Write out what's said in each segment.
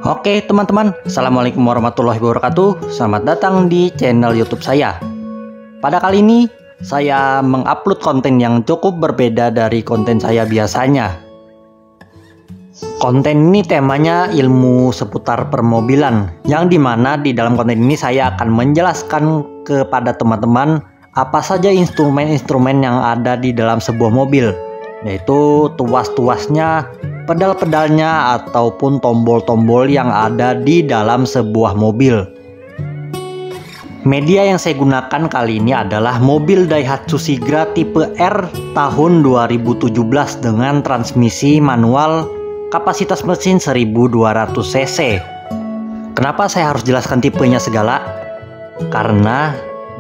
Oke teman-teman, Assalamualaikum warahmatullahi wabarakatuh. Selamat datang di channel YouTube saya. Pada kali ini saya mengupload konten yang cukup berbeda dari konten saya biasanya. Konten ini temanya ilmu seputar permobilan, yang dimana di dalam konten ini saya akan menjelaskan kepada teman-teman apa saja instrumen-instrumen yang ada di dalam sebuah mobil, yaitu tuas-tuasnya, pedal-pedalnya, ataupun tombol-tombol yang ada di dalam sebuah mobil. Media yang saya gunakan kali ini adalah mobil Daihatsu Sigra tipe R tahun 2017 dengan transmisi manual kapasitas mesin 1200 cc. Kenapa saya harus jelaskan tipenya segala? Karena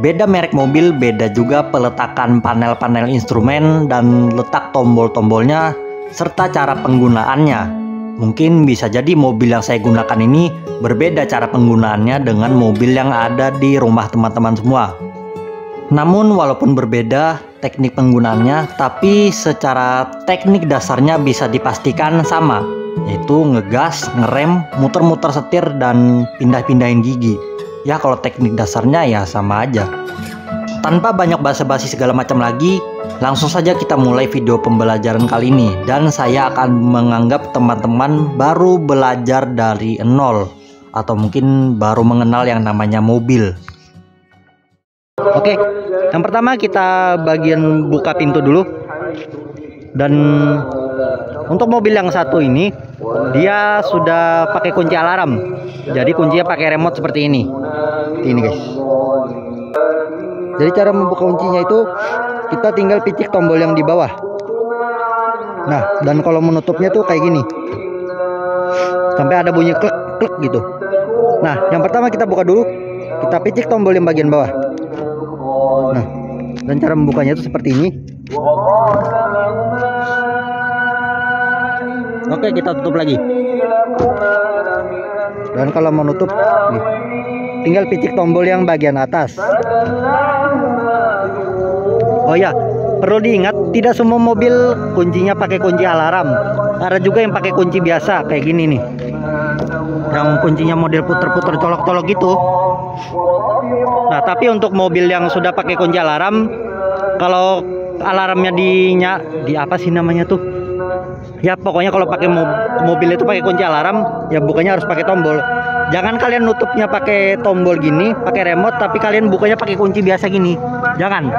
beda merek mobil, beda juga peletakan panel-panel instrumen dan letak tombol-tombolnya serta cara penggunaannya. Mungkin bisa jadi mobil yang saya gunakan ini berbeda cara penggunaannya dengan mobil yang ada di rumah teman-teman semua. Namun walaupun berbeda teknik penggunaannya, tapi secara teknik dasarnya bisa dipastikan sama, yaitu ngegas, ngerem, muter-muter setir, dan pindah-pindahin gigi. Ya kalau teknik dasarnya ya sama aja. Tanpa banyak basa-basi segala macam lagi, langsung saja kita mulai video pembelajaran kali ini. Dan saya akan menganggap teman-teman baru belajar dari nol, atau mungkin baru mengenal yang namanya mobil. Oke, yang pertama kita bagian buka pintu dulu. Dan untuk mobil yang satu ini, dia sudah pakai kunci alarm. Jadi kuncinya pakai remote seperti ini. Ini guys. Jadi cara membuka kuncinya itu kita tinggal picik tombol yang di bawah. Nah, dan kalau menutupnya tuh kayak gini. Sampai ada bunyi klik klik gitu. Nah, yang pertama kita buka dulu. Kita picik tombol yang bagian bawah. Nah, dan cara membukanya itu seperti ini. Oke, kita tutup lagi. Dan kalau mau nutup nih, tinggal picik tombol yang bagian atas. Oh ya, perlu diingat tidak semua mobil kuncinya pakai kunci alarm. Ada juga yang pakai kunci biasa kayak gini nih, yang kuncinya model puter-puter colok-colok gitu. Nah, tapi untuk mobil yang sudah pakai kunci alarm, kalau alarmnya di apa sih namanya tuh? Ya pokoknya kalau pakai mobil itu pakai kunci alarm, ya bukanya harus pakai tombol. Jangan kalian nutupnya pakai tombol gini, pakai remote, tapi kalian bukanya pakai kunci biasa gini. Jangan,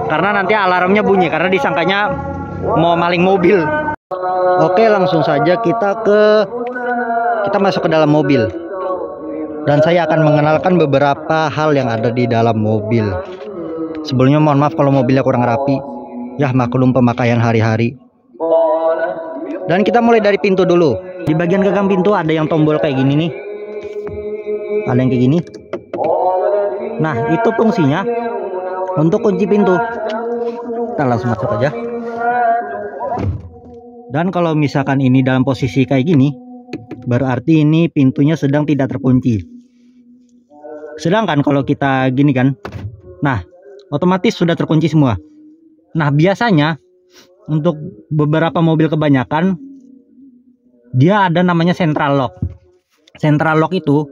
karena nanti alarmnya bunyi karena disangkanya mau maling mobil. Oke, langsung saja kita masuk ke dalam mobil. Dan saya akan mengenalkan beberapa hal yang ada di dalam mobil. Sebelumnya mohon maaf kalau mobilnya kurang rapi. Ya maklum pemakaian hari-hari. Dan kita mulai dari pintu dulu. Di bagian gagang pintu ada yang tombol kayak gini nih. Ada yang kayak gini. Nah, itu fungsinya untuk kunci pintu. Kita langsung masuk aja. Dan kalau misalkan ini dalam posisi kayak gini, berarti ini pintunya sedang tidak terkunci. Sedangkan kalau kita gini kan, nah otomatis sudah terkunci semua. Nah, biasanya untuk beberapa mobil kebanyakan dia ada namanya central lock. Central lock itu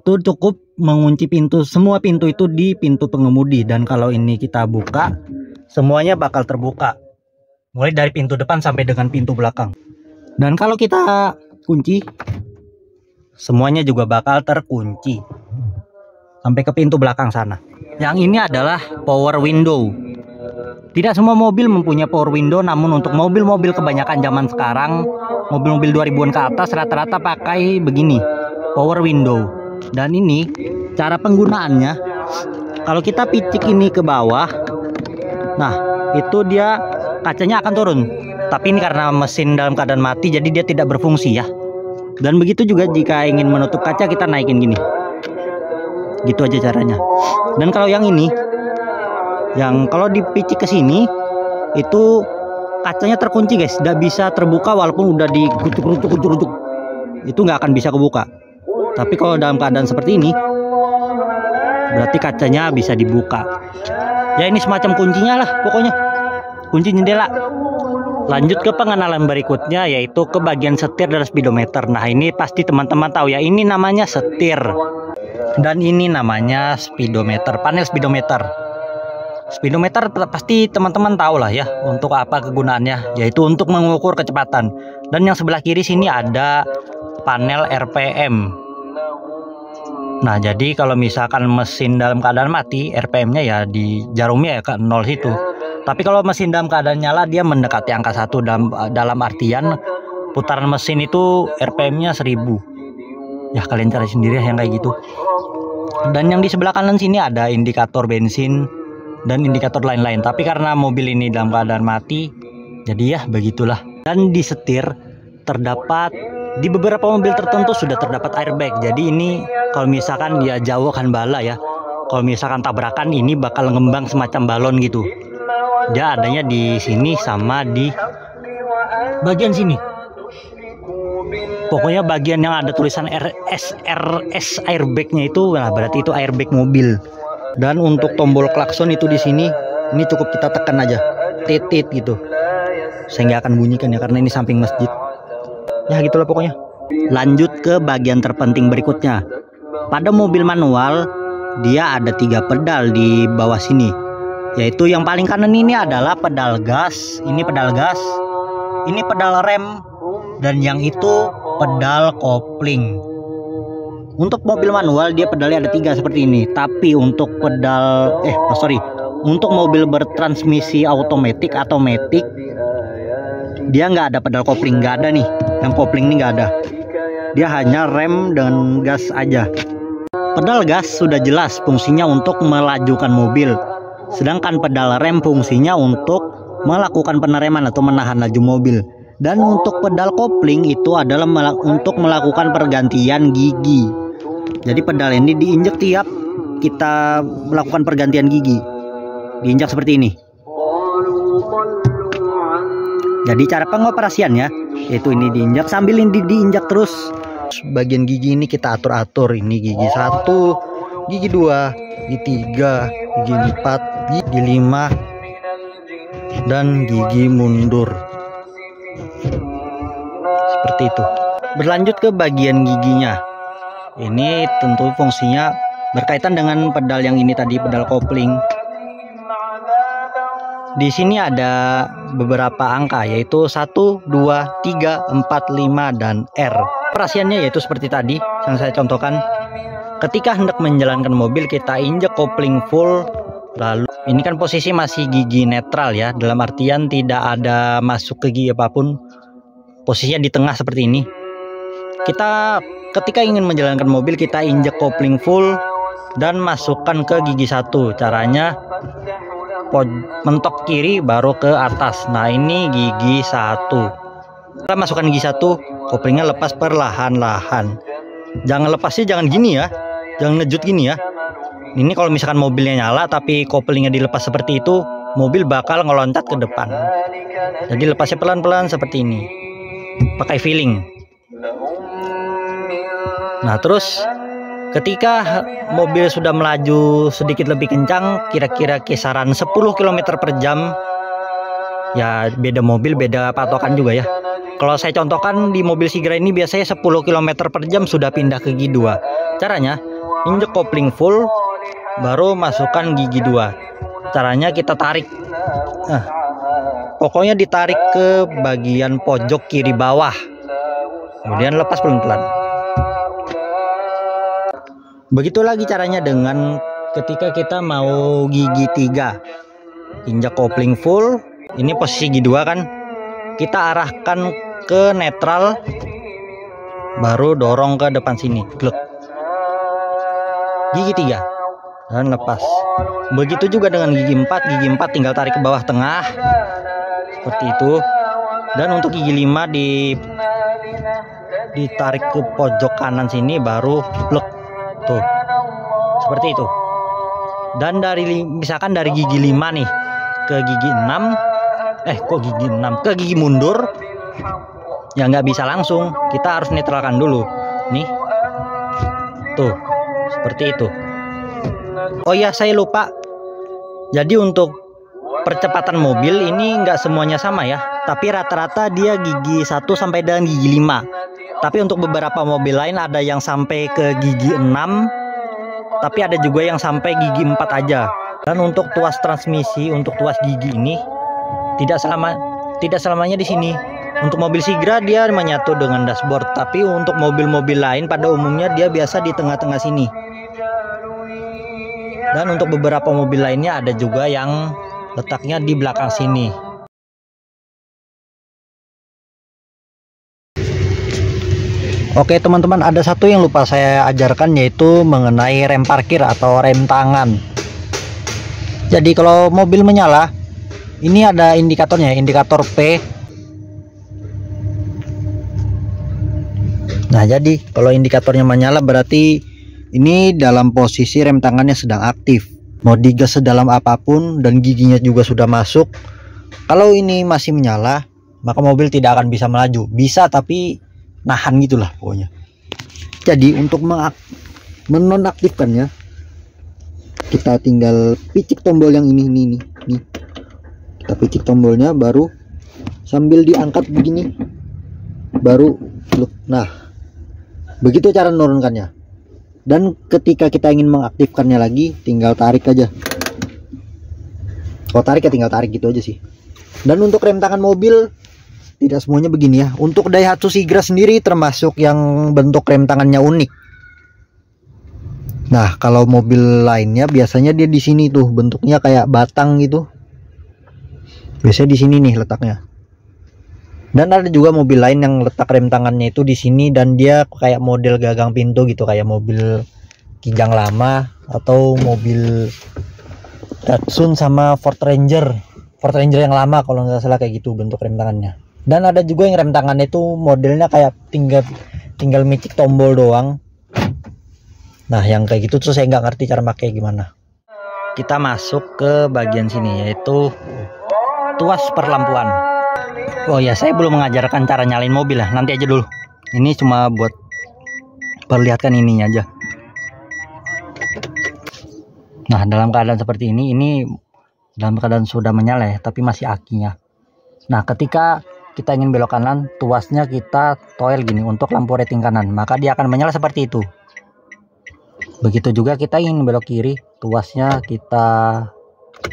cukup mengunci pintu, semua pintu itu di pintu pengemudi. Dan kalau ini kita buka, semuanya bakal terbuka, mulai dari pintu depan sampai dengan pintu belakang. Dan kalau kita kunci, semuanya juga bakal terkunci sampai ke pintu belakang sana. Yang ini adalah power window. Tidak semua mobil mempunyai power window, namun untuk mobil-mobil kebanyakan zaman sekarang, mobil-mobil 2000-an ke atas rata-rata pakai begini, power window. Dan ini cara penggunaannya, kalau kita picik ini ke bawah, nah itu dia kacanya akan turun. Tapi ini karena mesin dalam keadaan mati, jadi dia tidak berfungsi ya. Dan begitu juga jika ingin menutup kaca, kita naikin gini. Gitu aja caranya. Dan kalau yang ini, yang kalau dipicik ke sini, itu kacanya terkunci guys, tidak bisa terbuka walaupun udah dikucuk-kucuk. Itu nggak akan bisa kebuka. Tapi kalau dalam keadaan seperti ini, berarti kacanya bisa dibuka. Ya ini semacam kuncinya lah pokoknya, kunci jendela. Lanjut ke pengenalan berikutnya, yaitu ke bagian setir dan speedometer. Nah, ini pasti teman-teman tahu ya, ini namanya setir dan ini namanya speedometer, panel speedometer. Speedometer pasti teman-teman tahu lah ya untuk apa kegunaannya, yaitu untuk mengukur kecepatan. Dan yang sebelah kiri sini ada panel RPM. Nah, jadi kalau misalkan mesin dalam keadaan mati, RPM-nya ya di jarumnya ya ke 0 situ. Tapi kalau mesin dalam keadaan nyala, dia mendekati angka 1 dalam artian putaran mesin itu RPM-nya 1000. Ya kalian cari sendiri yang kayak gitu. Dan yang di sebelah kanan sini ada indikator bensin dan indikator lain-lain. Tapi karena mobil ini dalam keadaan mati, jadi ya begitulah. Dan di setir terdapat, di beberapa mobil tertentu sudah terdapat airbag. Jadi ini kalau misalkan dia jauh akan bala ya. Kalau misalkan tabrakan, ini bakal ngembang semacam balon gitu. Dia adanya di sini sama di bagian sini. Pokoknya bagian yang ada tulisan RS airbagnya itu, nah berarti itu airbag mobil. Dan untuk tombol klakson itu di sini, ini cukup kita tekan aja, titit gitu. Saya nggak akan bunyikan ya karena ini samping masjid. Ya gitulah pokoknya. Lanjut ke bagian terpenting berikutnya. Pada mobil manual, dia ada 3 pedal di bawah sini. Yaitu yang paling kanan ini adalah pedal gas, ini pedal gas, ini pedal rem, dan yang itu pedal kopling. Untuk mobil manual dia pedalnya ada 3 seperti ini. Tapi untuk pedal untuk mobil bertransmisi otomatis atau matic, dia nggak ada pedal kopling, nggak ada nih. Yang kopling ini nggak ada. Dia hanya rem dan gas aja. Pedal gas sudah jelas fungsinya untuk melajukan mobil. Sedangkan pedal rem fungsinya untuk melakukan penereman atau menahan laju mobil. Dan untuk pedal kopling itu adalah untuk melakukan pergantian gigi. Jadi pedal ini diinjak tiap kita melakukan pergantian gigi. Diinjak seperti ini. Jadi cara pengoperasiannya yaitu ini diinjak sambil ini diinjak terus. Bagian gigi ini kita atur-atur. Ini gigi 1, gigi 2, gigi 3, gigi 4, gigi 5, dan gigi mundur. Seperti itu. Berlanjut ke bagian giginya. Ini tentu fungsinya berkaitan dengan pedal yang ini tadi, pedal kopling. Di sini ada beberapa angka yaitu 1, 2, 3, 4, 5 dan R. Operasiannya yaitu seperti tadi yang saya contohkan. Ketika hendak menjalankan mobil, kita injek kopling full. Lalu ini kan posisi masih gigi netral ya, dalam artian tidak ada masuk ke gigi apapun. Posisinya di tengah seperti ini. Kita ketika ingin menjalankan mobil, kita injek kopling full dan masukkan ke gigi 1. Caranya mentok kiri baru ke atas. Nah ini gigi 1. Kita masukkan gigi 1, koplingnya lepas perlahan-lahan. Jangan lepasnya jangan gini ya, jangan ngejut gini ya. Ini kalau misalkan mobilnya nyala tapi koplingnya dilepas seperti itu, mobil bakal ngeloncat ke depan. Jadi lepasnya pelan-pelan seperti ini, pakai feeling. Nah terus ketika mobil sudah melaju sedikit lebih kencang, kira-kira kisaran 10 km per jam, ya beda mobil beda patokan juga ya. Kalau saya contohkan di mobil Sigra ini biasanya 10 km per jam sudah pindah ke gigi 2. Caranya injek kopling full baru masukkan gigi 2. Caranya kita tarik. Pokoknya ditarik ke bagian pojok kiri bawah. Kemudian lepas pelan-pelan. Begitu lagi caranya dengan ketika kita mau gigi 3. Injak kopling full. Ini posisi gigi 2 kan. Kita arahkan ke netral, baru dorong ke depan sini, gluk. Gigi 3 dan lepas. Begitu juga dengan gigi 4. Gigi 4 tinggal tarik ke bawah tengah seperti itu. Dan untuk gigi 5 ditarik ke pojok kanan sini, baru blok tuh seperti itu. Dan misalkan dari gigi 5 nih ke gigi 6, ke gigi mundur ya nggak bisa langsung, kita harus netralkan dulu nih tuh seperti itu. Oh ya saya lupa, jadi untuk percepatan mobil ini nggak semuanya sama ya. tapi rata-rata dia gigi 1 sampai dengan gigi 5. Tapi untuk beberapa mobil lain ada yang sampai ke gigi 6, tapi ada juga yang sampai gigi 4 aja. Dan untuk tuas transmisi, untuk tuas gigi ini tidak selamanya di sini. Untuk mobil Sigra dia menyatu dengan dashboard, tapi untuk mobil-mobil lain pada umumnya dia biasa di tengah-tengah sini. Dan untuk beberapa mobil lainnya ada juga yang letaknya di belakang sini. Oke teman-teman, ada satu yang lupa saya ajarkan, yaitu mengenai rem parkir atau rem tangan. Jadi kalau mobil menyala, ini ada indikatornya, indikator P. Nah, jadi kalau indikatornya menyala berarti ini dalam posisi rem tangannya sedang aktif. Mau digas sedalam apapun dan giginya juga sudah masuk, kalau ini masih menyala, maka mobil tidak akan bisa melaju. Bisa tapi nahan gitulah pokoknya. Jadi untuk menonaktifkannya, kita tinggal picik tombol yang ini nih. Kita picik tombolnya, baru sambil diangkat begini, baru nah begitu cara menurunkannya. Dan ketika kita ingin mengaktifkannya lagi, tinggal tarik aja. Kalau tarik ya tinggal tarik gitu aja sih. Dan untuk rem tangan mobil tidak semuanya begini ya. Untuk Daihatsu Sigra sendiri termasuk yang bentuk rem tangannya unik. Nah, kalau mobil lainnya biasanya dia di sini tuh bentuknya kayak batang gitu. Biasanya di sini nih letaknya. Dan ada juga mobil lain yang letak rem tangannya itu di sini dan dia kayak model gagang pintu gitu, kayak mobil Kijang lama atau mobil Datsun sama Ford Ranger yang lama kalau nggak salah, kayak gitu bentuk rem tangannya. Dan ada juga yang rem tangannya itu modelnya kayak tinggal micik tombol doang. Nah, yang kayak gitu tuh saya nggak ngerti cara pakai gimana. Kita masuk ke bagian sini, yaitu tuas perlampuan. Oh ya, saya belum mengajarkan cara nyalain mobil ya, nanti aja dulu. Ini cuma buat perlihatkan ininya aja. Nah, dalam keadaan seperti ini dalam keadaan sudah menyala ya, tapi masih akinya. Nah, ketika kita ingin belok kanan, tuasnya kita toel gini untuk lampu rating kanan, maka dia akan menyala seperti itu. Begitu juga kita ingin belok kiri, tuasnya kita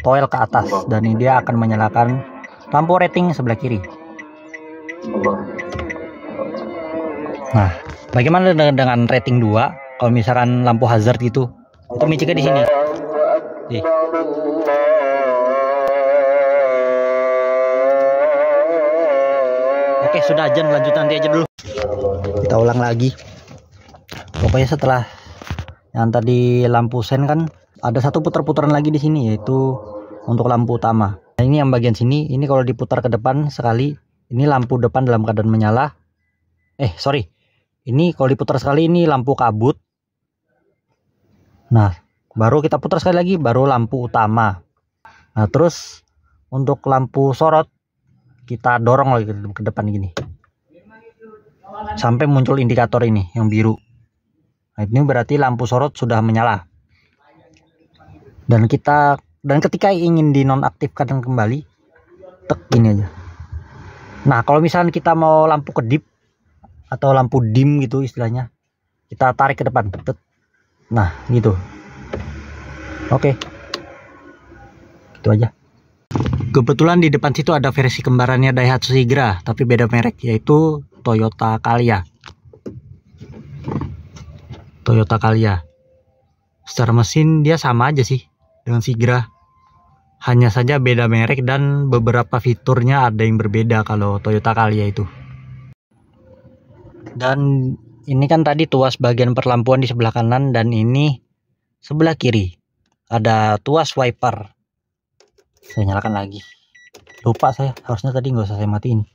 toel ke atas dan ini dia akan menyalakan lampu rating sebelah kiri. Nah, bagaimana dengan rating 2? Kalau misalkan lampu hazard itu miciknya di sini. Nih. Oke, sudah aja, lanjut nanti aja dulu. Kita ulang lagi. Pokoknya setelah yang tadi lampu sen kan ada satu putar-putaran lagi di sini, yaitu untuk lampu utama. Nah, ini yang bagian sini, ini kalau diputar ke depan sekali, ini lampu depan dalam keadaan menyala. Ini kalau diputar sekali ini lampu kabut. Nah, baru kita putar sekali lagi baru lampu utama. Nah, terus untuk lampu sorot kita dorong lagi ke depan gini. Sampai muncul indikator ini yang biru. Nah, ini berarti lampu sorot sudah menyala. Dan ketika ingin dinonaktifkan kembali, tek gini aja. Nah, kalau misalnya kita mau lampu kedip atau lampu dim gitu istilahnya, kita tarik ke depan. Tek. Nah, gitu. Oke. Gitu aja. Kebetulan di depan situ ada versi kembarannya Daihatsu Sigra, tapi beda merek, yaitu Toyota Calya. Toyota Calya. Secara mesin dia sama aja sih dengan Sigra. Hanya saja beda merek dan beberapa fiturnya ada yang berbeda kalau Toyota Calya itu. Dan ini kan tadi tuas bagian perlampuan di sebelah kanan dan ini sebelah kiri. Ada tuas wiper. Saya nyalakan lagi. Lupa saya, harusnya tadi nggak usah saya matiin.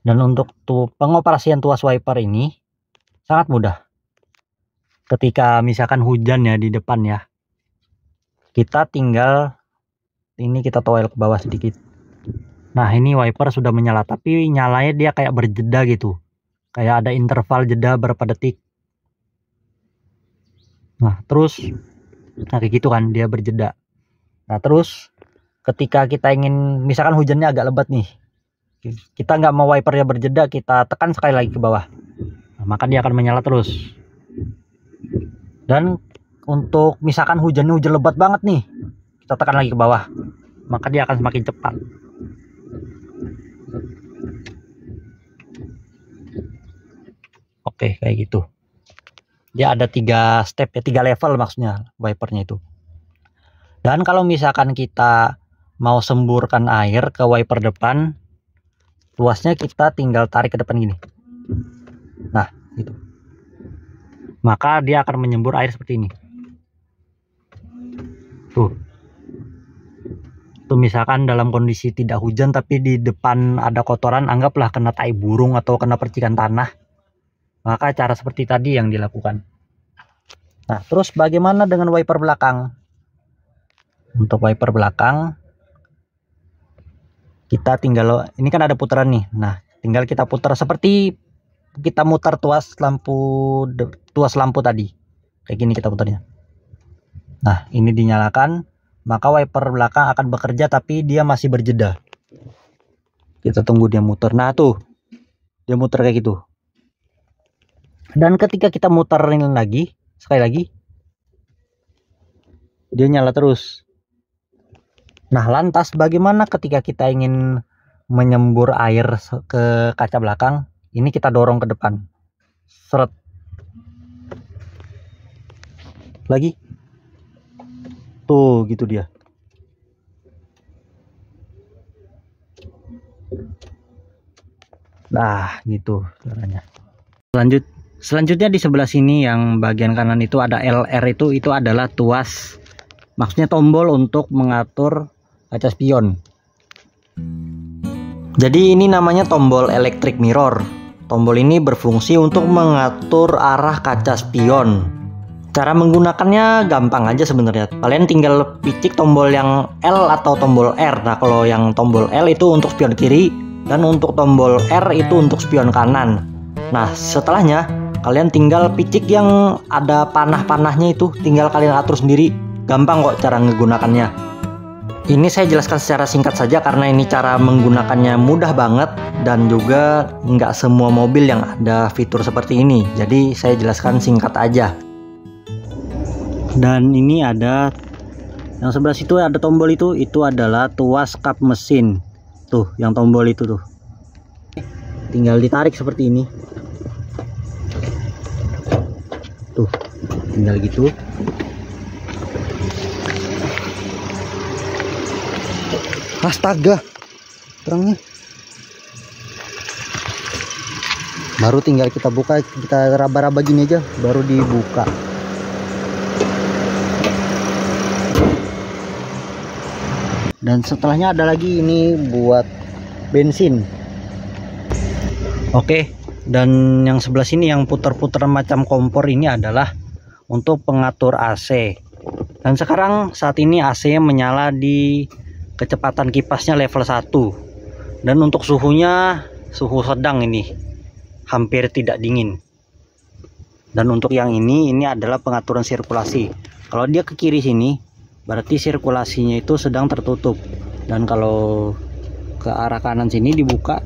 Dan untuk pengoperasian tuas wiper ini sangat mudah. Ketika misalkan hujan ya di depan ya, kita tinggal ini kita toel ke bawah sedikit. Nah, ini wiper sudah menyala, tapi nyalanya dia kayak berjeda gitu. Kayak ada interval jeda berapa detik. Nah, terus kayak gitu kan dia berjeda. Nah, terus ketika kita ingin misalkan hujannya agak lebat nih. Kita nggak mau wipernya berjeda, kita tekan sekali lagi ke bawah. Nah, maka dia akan menyala terus. Dan untuk misalkan hujan lebat banget nih, kita tekan lagi ke bawah, maka dia akan semakin cepat. Oke, kayak gitu. Dia ada 3 step ya, 3 level maksudnya wipernya itu. Dan kalau misalkan kita mau semburkan air ke wiper depan, tuasnya kita tinggal tarik ke depan gini. Nah, gitu. Maka dia akan menyembur air seperti ini. Tuh. Tuh misalkan dalam kondisi tidak hujan tapi di depan ada kotoran, anggaplah kena tai burung atau kena percikan tanah. Maka cara seperti tadi yang dilakukan. Nah, terus bagaimana dengan wiper belakang? Untuk wiper belakang, kita tinggal, ini kan ada putaran nih. Nah, tinggal kita putar seperti kita mutar tuas lampu tadi. Kayak gini kita putarnya. Nah, ini dinyalakan, maka wiper belakang akan bekerja tapi dia masih berjeda. Kita tunggu dia muter. Nah, tuh. Dia muter kayak gitu. Dan ketika kita muterin lagi, sekali lagi, dia nyala terus. Nah, lantas bagaimana ketika kita ingin menyembur air ke kaca belakang? Ini kita dorong ke depan. Seret. Lagi. Tuh, gitu dia. Nah, gitu caranya. Selanjutnya di sebelah sini yang bagian kanan itu ada LR, itu adalah tuas, maksudnya tombol untuk mengatur kaca spion. Jadi ini namanya tombol electric mirror. Tombol ini berfungsi untuk mengatur arah kaca spion. Cara menggunakannya gampang aja sebenarnya. Kalian tinggal picik tombol yang L atau tombol R. Nah, kalau yang tombol L itu untuk spion kiri dan untuk tombol R itu untuk spion kanan. Nah, setelahnya kalian tinggal picik yang ada panah-panahnya itu, tinggal kalian atur sendiri. Gampang kok cara menggunakannya. Ini saya jelaskan secara singkat saja karena ini cara menggunakannya mudah banget dan juga nggak semua mobil yang ada fitur seperti ini. Jadi saya jelaskan singkat aja. Dan ini ada yang sebelah situ ada tombol itu adalah tuas kap mesin. Tuh, yang tombol itu tuh. Tinggal ditarik seperti ini. Tuh, tinggal gitu. Astaga, terangnya. Baru tinggal kita buka, kita raba-raba gini aja, baru dibuka. Dan setelahnya ada lagi ini buat bensin. Oke, dan yang sebelah sini yang putar-putar macam kompor ini adalah untuk pengatur AC. Dan sekarang saat ini AC menyala di kecepatan kipasnya level 1. Dan untuk suhunya suhu sedang, ini hampir tidak dingin. Dan untuk yang ini adalah pengaturan sirkulasi. Kalau dia ke kiri sini berarti sirkulasinya itu sedang tertutup. Dan kalau ke arah kanan sini dibuka,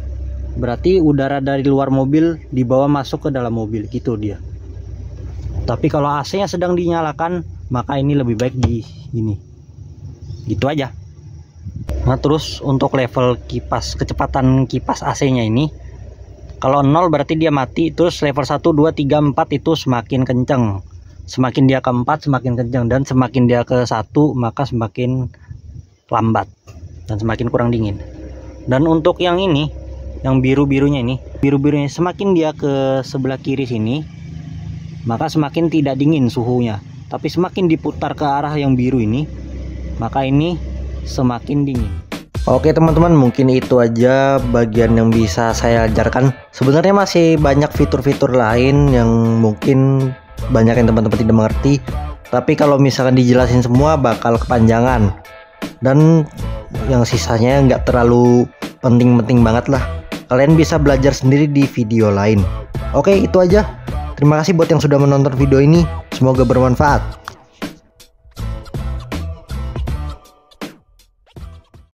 berarti udara dari luar mobil dibawa masuk ke dalam mobil, gitu dia. Tapi kalau AC-nya sedang dinyalakan, maka ini lebih baik di ini. Gitu aja. Nah, terus untuk level kipas, kecepatan kipas AC-nya ini, kalau 0 berarti dia mati. Terus level 1, 2, 3, 4 itu semakin kenceng. Semakin dia ke 4 semakin kenceng, dan semakin dia ke 1 maka semakin lambat dan semakin kurang dingin. Dan untuk yang ini, yang biru-birunya ini, semakin dia ke sebelah kiri sini, maka semakin tidak dingin suhunya. Tapi semakin diputar ke arah yang biru ini, maka ini semakin dingin. Oke teman-teman, mungkin itu aja bagian yang bisa saya ajarkan. Sebenarnya masih banyak fitur-fitur lain yang mungkin banyak yang teman-teman tidak mengerti, tapi kalau misalkan dijelasin semua bakal kepanjangan, dan yang sisanya nggak terlalu penting-penting banget lah. Kalian bisa belajar sendiri di video lain. Oke, itu aja. Terima kasih buat yang sudah menonton video ini. Semoga bermanfaat.